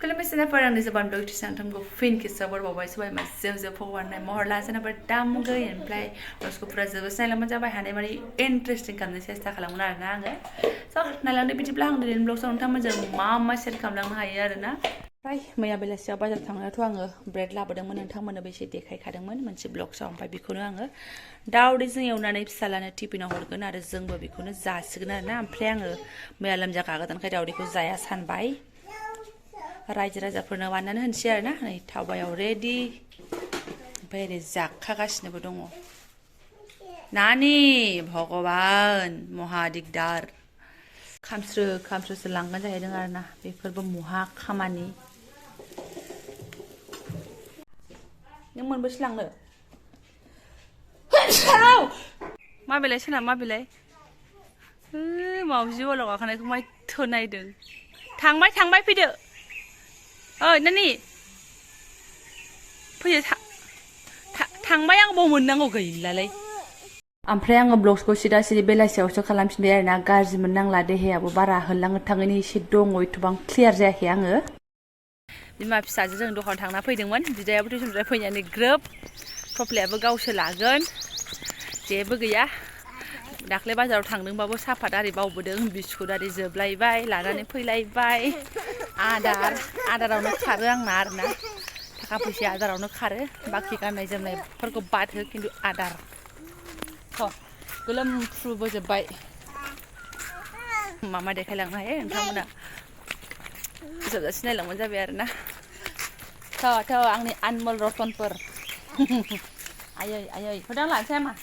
Kalimisina parang di sa bandog ti sang tanggo fin kisa berbawai sebagai masih jauh pokwan nai mohor lah sana berdamu gay and play terus ku pernah jauh sana macam apa hane mari interesting kan sih saya kalau mana nanga so nalang di biji belang di blog sang tang macam mama share kamlang haya na Rai मैया बेलासियाव बाजार थांनायावथ' आङो bread लाबोदोंमोन नोंथांमोननो एसे देखायखादोंमोन मोनसे ब्लगआव ओमफ्राय बेखौनो आङो दाउदैजों एवनानै फिसालानो टिफिनाव हरगोन आरो जोंबो बेखौनो जासिगोन आरोना ओमफ्राय आङो मैया लोमजागागोदानखाय दाउदैखौ जाया सानबाय रायजो राजाफोरनो बानायनानै होनोसै आरोना नै थावायाव रेडि ओमफ्राय ओरै जाखागासिनोबो दङ नानि भगबान महा दिगदार खामस्रोसो लांगोन जाहैदों आरोना बेफोरबो महा खामानि नों मोनबेसे लांनो माबेलाय सोनाब माबेलाय मावजि वालाव गाखोनायखौ माइथो नायदों थांबाय फैदो ओइ नानि फैदो थांबाय आं बाव मोननांगौ गैलालै ओमफ्राय आङो ब्लगखौ सिदा बेलासियावसो खालामफिनबाय आरोना गाज्रि मोननांला देहायाबो बारा होनलाङो थाङैनो एसे दङ एथबां क्लियार जायाखै आङो बिमा फिसाजो जों दखान थांना फैदोंमोन बिदायाबो टिउसननिफ्राय फैनानै ग्रोब थफ्लायाबो गावसो लागोन जेबो गैया दाख्लै बाजाराव थांदोंबाबो साफात आरि बावबोदों बिस्कुट आरि जोबलायबाय लानानै फैलायबाय आदारावनो खारो आंना आरोना थाखा फैसा आदारावनो खारो बाखि गाननाय जोमनायफोरखौ बाद हो खिन्थु आदार गोलोमफ्रुबोजोब्बाय मामा देखायलांनो हायो नोंथांमोना जोबजासे नायलांबानो जाबाय आरोना थ' आंनि आनमल रतनफोर आयै होदां लानोसै मा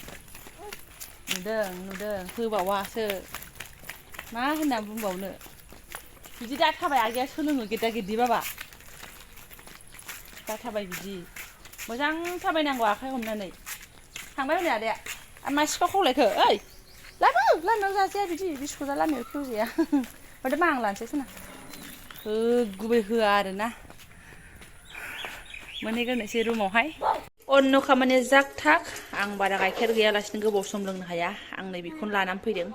नुदों होबावासो मा होनना बुंबावनो बिदि दा थाबाय आगैया सोलोङो गेदा गेदि बाबा दा थाबाय बिदि मोजां थाबायनांगौ आखाइ हमनानै थांबाय हनै आदाया मा सिखाव खावलायखो ओइ लामायाव जाजाया बिदि बिस्कुटआ लामायाव खेवजाया माथो मा आं लानोसै सोना गुबै होआ आरोना मोनहैग्रोनोसै रुमावहाय अन्न खामानिया जाग थाग आं बारा गाइखेर गैयालासिनो गोबाव सम लोंनो हाया आं नै बेखौनो लानानै फैदों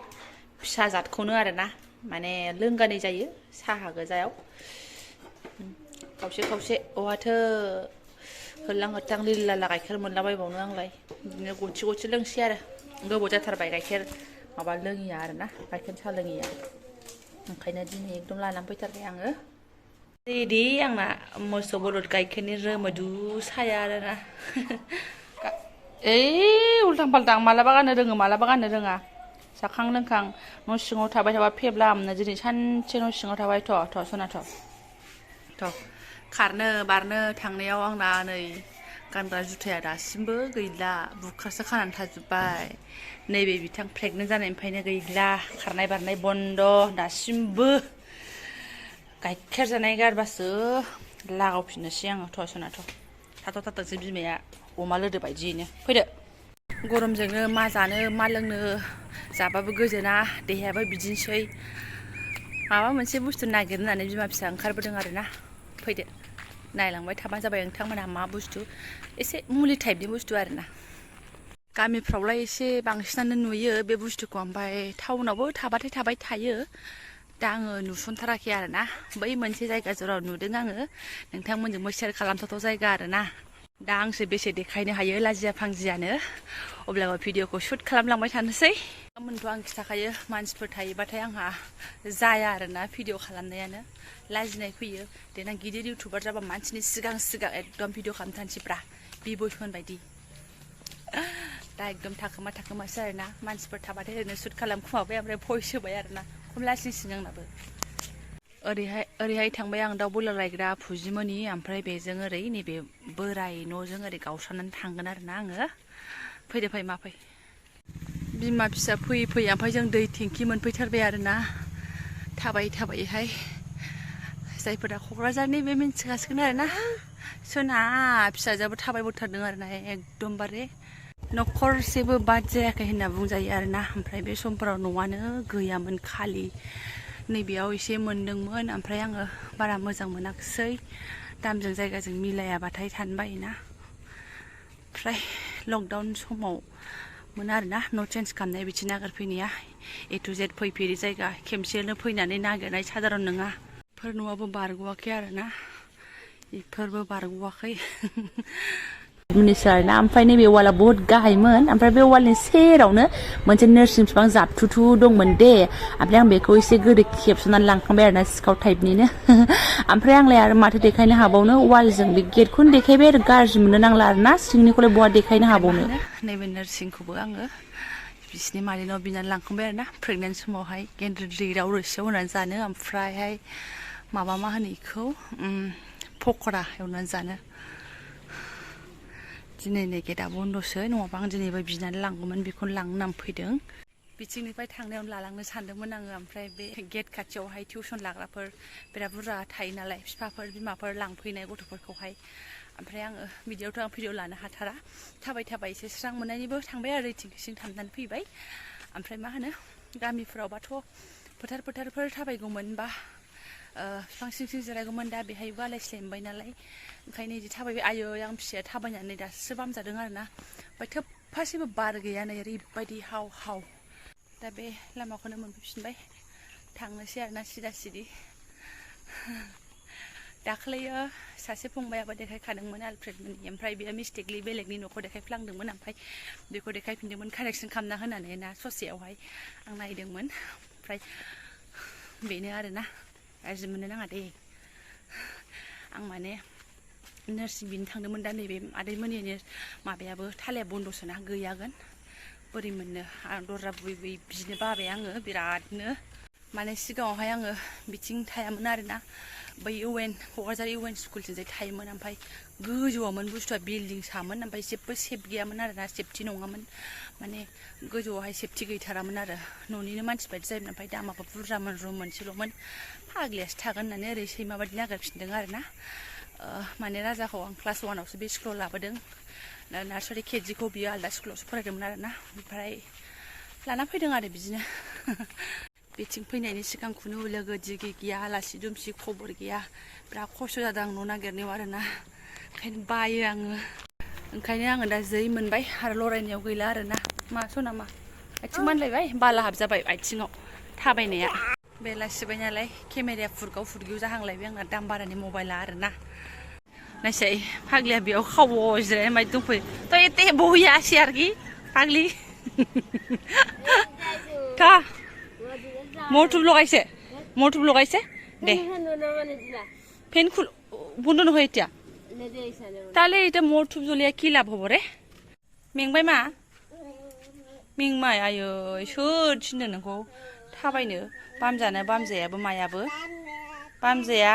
फिसा जादखौनो आरोना माने लोंगानै जायो साहा गोजायाव खावसे अहाथो होल्लां होथां लिला गाइखेर मोनलाबायबावनो आंलाय बिदिनो गथि लोंसै आरो गोबाव जाथारबाय गाइखेर माबा लोङिया आरोना गाइखेर साहा लोङिया ओंखायनो दिनै एकदम लानानै फैथारबाय आङो रेडि आंना मोसौ बलद गाइखेरनि रोमोदु साया आरोना उल्टां फाल्टां मालाबा गाननो रोङो मालाबा गाननो रोङा जाखां लोंखां न' सिङाव थाबाय थाबा फेब्ला आमनो दिनै सानसे न' सिङाव थाबाय थ' सना थ' खारनो बारनो थांनायाव आंना नै गानग्रा जुथाया दासिमबो गैला बुख्रासो खानानै थाजोब्बाय नैबे बिथां प्रेगनेन्ट जानायनिफ्रायनो गैला खारनाय बारनाय बन्द दासिमबो गाइखेर जानाय गारबासो लागावफिननोसै आङो थ' सना थाथ'सै बिमाया अमा लोदो बायदियैनो फैदो गरमजोंनो मा जानो मा लोंनो जाबाबो गोजोना देहायाबो बिदिनोसै माबा मोनसे बुस्थु नागिरनानै बिमा फिसा ओंखारबोदों आरोना फैदो नायलांबाय थाबानो जाबाय नोंथांमोनहा मा बुस्थु एसे मुलि टाइपनि बुस्थु आरोना गामिफ्रावलाय एसे बांसिनानो नुयो बे बुस्थुखौ ओमफ्राय टाउनावबो थाबाय थायो दा आङो नुसनथाराखै आरोना बै मोनसे जायगा जेराव नुदों आङो नोंथांमोनजोंबो शेयार खालामथावथाव जायगा आरोना दा आंसो बेसे देखायनो हायो लाजिया फांजियानो अब्लाबो भिडिअखौ शुट खालामलांबाय थानोसै मोनथ' आं खिथाखायो मानसिफोर थायोबाथाय आंहा जाया आरोना भिडिअ खालामनायानो लाजिनाय फैयो देनां गिदिर इउटुबार जाबा मानसिनि सिगां एकदम भिडिअ खालामथारनोसैब्रा बिबयमोन बायदि दा एकदम थाखोमासो आरोना मानसिफोर थाबाथाय ओरैनो शुट खालामखुमाबाय ओमफ्राय भइस होबाय आरोना खम लाजिसिं आंनाबो ओरैहाय थांबाय आं दाउ बयलार लायग्रा फुजिमोनि ओमफ्राय बेजों ओरै नैबे बोराय न'जों ओरै गावस्रानानै थांगोन आरोना आङो फैदो मा फै बिमा फिसा फैयै ओमफ्राय जों दै टेंकि मोनफैथारबाय आरोना थाबायैहाय जायफोरा क'क्राझारनि बे मिन्थिगासिगोन आरोना सोना फिसाजोआबो थाबायबोथारदों आरोना एकदमबारे न'खरसेबो बाद जायाखै होनना बुंजायो आरोना ओमफ्राय बे समफोराव न'आनो गैयामोन खालि नैबेयाव एसे मोनदोंमोन ओमफ्राय आङो बारा मोजां मोनाखिसै दामजों जायगाजों मिलायाबाथाय थानो बायोना ओमफ्राय लकडाउन समाव मोन आरोना न' चेन्ज खालामनाय बिदि नागिरफैनाया A to Z फैफेरि जायगा खेमसेनो फैनानै नागिरनाय साधारन नङा बेफोर न'आबो बारग'वाखै आरोना बेफोरबो बारग'वाखै मिनिसो आरोना ओमफ्राय नैबे वाला बहुत गाहायमोन ओमफ्राय बे वालनि सेरावनो मोनसे नोरसिं बिफां जाबथुथु दंमोन दे ओमफ्राय आं बेखौ एसे गोदो खेबस'नानै लांखांबाय आरोना सिखाव टाइपनिनो ओमफ्राय आंलाय आरो माथो देखायनो हाबावनो वालजों बे गेटखौनो देखायबाय आरो गाज्रि मोननो नांला आरोना सिंनिखौलाय बहा देखायनो हाबावनो नैबे नोरसिंखौबो आङो बिसिनि मालिनाव बिनानै लांखांबाय आरोना प्रेगनेन्ट समावहाय गेन्द्रिदाव रोसियाव होनानै जानो ओमफ्रायहाय माबा मा होनो बेखौ पक'रा एवनानै जानो दिनै नै गेटआ बन्द'सो नङाबा आं दिनैबो बिनानै लांगौमोन बेखौनो लांनो होननानै फैदों बिथिंनिफ्राय थांनायावनो लालांनो सानदोंमोन आङो ओमफ्राय बे गेट खाथियावहाय टिउसन लाग्राफोर बिराद बुरजा थायो नालाय बिफाफोर बिमाफोर लांफैनाय गथ'फोरखौहाय ओमफ्राय आङो बिदियावथ' आं भिडिअ लानो हाथारा थाबाय थाबाय एसे स्रां मोननायनिबो थांबाय आरो इथिं थांनानै फैबाय ओमफ्राय मा होनो गामिफोरावबाथ' फोथारफोर थाबायगौमोन बा बिफां सिं जिरायगौमोन दा बेहायबो आलाय सिलाय मोनबाय नालाय ओंखायनो बिदि थाबायबाय आयै आं फिसाया थाबायनानै दासो बामजादों आरोना ओमफ्राय थोबफासेबो बार गैया नै ओरैबायदि हाव हाव दा बे लामाखौनो मोनफैफिनबाय थांनोसै आरोना सिदा सिदि दाख्लैयो सासे फंबायाबो देखायखादोंमोन आलफ्रेडमोननि ओमफ्राय बेयो मिस्टेकलि बेलेगनि न'खौ देखायफ्लांदोंमोन ओमफ्राय बेखौ देखायफिनदोंमोन कारेक्सन खालामना होनानै ना ससेयावहाय आं नायदोंमोन ओमफ्राय बेनो आरोना गाज्रि मोननो नाङा दे आं माने नोरसिं बिनो थांदोंमोन दा नैबे आदैमोननि माबायाबो थालाया बन्द'सोना गैयागोन बोरै मोननो आं दरजा बुयै बुयै बिनो बाबाय आङो बिरादनो माने सिगाङावहाय आङो बिथिं थायामोन आरोना बै क'क्राझार इउएन स्कुलथिंजाय थायोमोन ओमफ्राय गोजौआवमोन बुस्थुआ बिल्डिंसामोन ओमफ्राय जेबो सेफ गैयामोन आरोना सेफटि नङामोन माने गोजौआवहाय सेफटि गैथारामोन आरो न'निनो मानसि बायदि जायोमोन ओमफ्राय दामाबो बुरजामोन रुम मोनसेल'मोन फाग्लियासो थागोन होननानै ओरै सैमा बायदि नागिरफिनदों आरोना माने राजाखौ आं क्लास 1आवसो बे स्कुलाव लाबोदों नार्सारि केजिखौ बियो आलदा स्कुलावसो फरायदोंमोन आरोना ओमफ्राय लाना फैदों आरो बिदिनो बिथिं फैनायनि सिगां खुनु लोगो दिगि गैया आलासि दुमसि खबर गैया बिराद खस्थ' जादों आं न' नागिरनायाव आरोना ओंखायनो बायो आङो दा जै मोनबाय आरो लरायनायाव गैला आरोना मा सनामा आथिं मानलायबाय बाला हाबजाबाय आथिङाव थाबायनाया बेलासिबाय नालाय केमेराया फुरगाव फुरगिव जाहांलायबाय आंना दाम बारानि मबाइला आरोना नायसाय फाग्लिया बेयाव खावब जिरायनाय बायदि दंफैयो तो एते बहिया सियारखि फाग्लि था मौटुब लगाइছে দে ফেন বন্ধ নহয় এতিয়া তাহলে এটা মৌটুব জ্বলিয়া কি লাভ হব রে মেंबाय मा मेंबाय आयै सोर थिनदों नोंखौ थाबायनो बामजानो बामजायाबो मायाबो बामजाया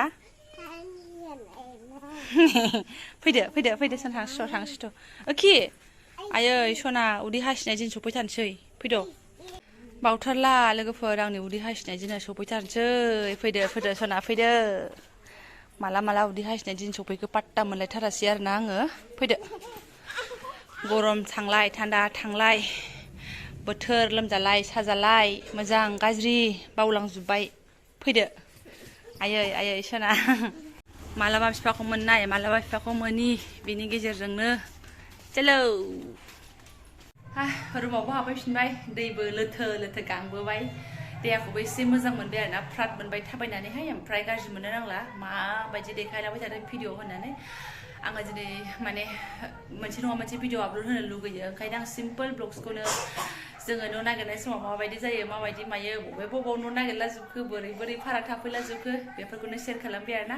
फैदो सन थांसैथ' ओखि आयै सना उदै हासिनाय दिन सफैथारनोसै फैद' बावथारला लोगोफोर आंनि उदै हासिनाय दिना सफैथारनोसै फैदो सना फैदो माला उदै हासिनाय दिन सफैखो पात्ता मोनलायथारासै आरोना आङो फैदो गरम थांलाय थान्दा थांलाय बोथोर लोमजालाय साजालाय मोजां गाज्रि बावलांजोब्बाय फैदो आयै सना मालाबा बिफाखौ मोननाय मालाबा बिफाखौ मोनि बेनि गेजेरजोंनो चलो रुमावबो हाबफैफिनबाय दैबो लोथो गांबोबाय देहाखौबो एसे मोजां मोनबाय आरोना फ्राद मोनबाय थाबायनानैहाय ओमफ्राय गाज्रि मोननो नांला माबायदि देखायलांबाय थादों भिडिअ होननानै आङो दिनै माने मोनसे नङा मोनसे भिडिअ आपल'ड होनो लुगैयो ओंखायनो आं सिम्पोल ब्लग्सखौनो जोङो न' नागिरनाय समाव माबायदि जायो माबायदि मायो बबाव न' नागिरला जोबखो बोरै फाराग थाफैला जोबखो बेफोरखौनो शेयार खालामबाय आरोना